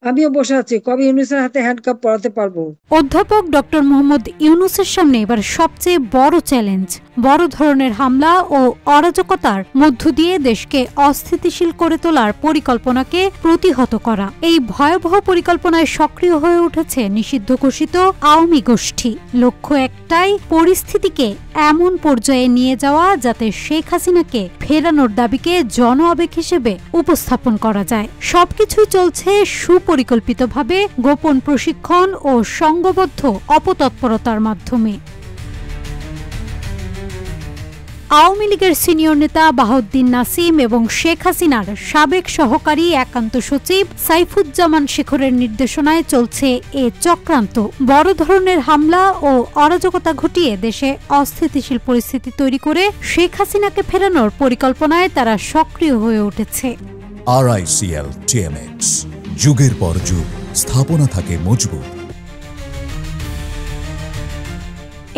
আমিও বসে আছি, কবে ইউনূসের হাতে হ্যান্ডকাপ পরাতে পারবো। অধ্যাপক ডক্টর মোহাম্মদ ইউনূসের সামনে এবার সবচেয়ে বড় চ্যালেঞ্জ, বড় ধরনের হামলা ও অরাজকতার মধ্য দিয়ে দেশকে অস্থিতিশীল করে তোলার পরিকল্পনাকে প্রতিহত করা। এই ভয়াবহ পরিকল্পনায় সক্রিয় হয়ে উঠেছে নিষিদ্ধ ঘোষিত আওয়ামী গোষ্ঠী। লক্ষ্য একটাই, পরিস্থিতিকে এমন পর্যায়ে নিয়ে যাওয়া যাতে শেখ হাসিনাকে ফেরানোর দাবিকে জন আবেগ হিসেবে উপস্থাপন করা যায়। সবকিছুই চলছে সুপরিকল্পিতভাবে, গোপন প্রশিক্ষণ ও সংঘবদ্ধ অপতৎপরতার মাধ্যমে। আওয়ামী লীগের সিনিয়র নেতা বাহাউদ্দিন নাসিম এবং শেখ হাসিনার সাবেক সহকারী একান্ত সচিব সাইফুজ্জামান শেখরের নির্দেশনায় চলছে এ চক্রান্ত। বড় ধরনের হামলা ও অরাজকতা ঘটিয়ে দেশে অস্থিতিশীল পরিস্থিতি তৈরি করে শেখ হাসিনাকে ফেরানোর পরিকল্পনায় তারা সক্রিয় হয়ে উঠেছে। RICL TMX, যুগের পর যুগ স্থাপনা থাকে মজবুত।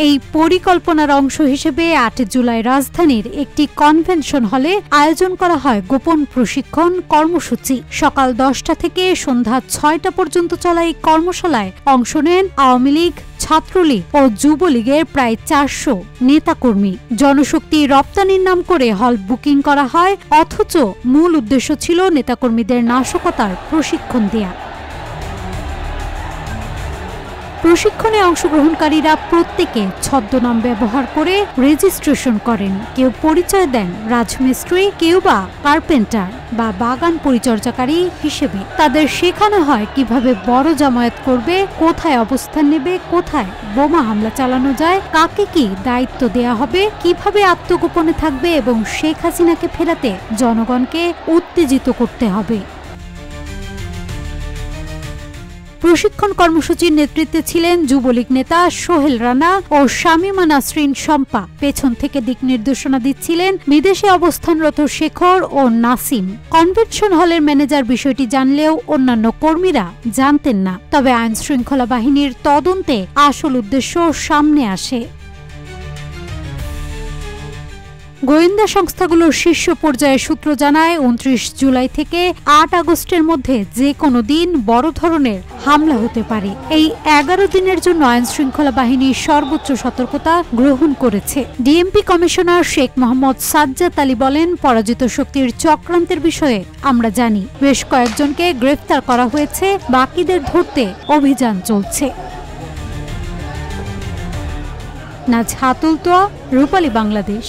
এই পরিকল্পনার অংশ হিসেবে 8 জুলাই রাজধানীর একটি কনভেনশন হলে আয়োজন করা হয় গোপন প্রশিক্ষণ কর্মসূচি। সকাল 10টা থেকে সন্ধ্যা 6টা পর্যন্ত চলা এই কর্মশালায় অংশ নেন আওয়ামী লীগ, ছাত্রলীগ ও যুবলীগের প্রায় 400 নেতাকর্মী। জনশক্তি রপ্তানির নাম করে হল বুকিং করা হয়, অথচ মূল উদ্দেশ্য ছিল নেতাকর্মীদের নাশকতার প্রশিক্ষণ দেয়া। প্রশিক্ষণে অংশগ্রহণকারীরা প্রত্যেকে ছদ্মনাম ব্যবহার করে রেজিস্ট্রেশন করেন। কেউ পরিচয় দেন রাজমিস্ত্রি, কেউ বা কার্পেন্টার বা বাগান পরিচর্যাকারী হিসেবে। তাদের শেখানো হয় কিভাবে বড় জামায়াত করবে, কোথায় অবস্থান নেবে, কোথায় বোমা হামলা চালানো যায়, কাকে কি দায়িত্ব দেয়া হবে, কিভাবে আত্মগোপনে থাকবে এবং শেখ হাসিনাকে ফেরাতে জনগণকে উত্তেজিত করতে হবে। প্রশিক্ষণ কর্মসূচির নেতৃত্বে ছিলেন যুবলীগ নেতা সোহেল রানা ও শামীমা নাসরিন শম্পা। পেছন থেকে দিক নির্দেশনা দিচ্ছিলেন বিদেশে অবস্থানরত শেখর ও নাসিম। কনভেনশন হলের ম্যানেজার বিষয়টি জানলেও অন্যান্য কর্মীরা জানতেন না। তবে আইন শৃঙ্খলা বাহিনীর তদন্তে আসল উদ্দেশ্য সামনে আসে। গোয়েন্দা সংস্থাগুলোর শীর্ষ পর্যায়ের সূত্র জানায় 29 জুলাই থেকে 8 আগস্টের মধ্যে যে কোনো দিন বড় ধরনের হামলা হতে পারে। এই 11 দিনের জন্য আইন শৃঙ্খলা বাহিনী সর্বোচ্চ সতর্কতা গ্রহণ করেছে। ডিএমপি কমিশনার শেখ মোহাম্মদ সাজ্জাদ আলী বলেন, পরাজিত শক্তির চক্রান্তের বিষয়ে আমরা জানি। বেশ কয়েকজনকে গ্রেফতার করা হয়েছে, বাকিদের ধরতে অভিযান চলছে। নাজহাতুল তোয়া, রূপালী বাংলাদেশ।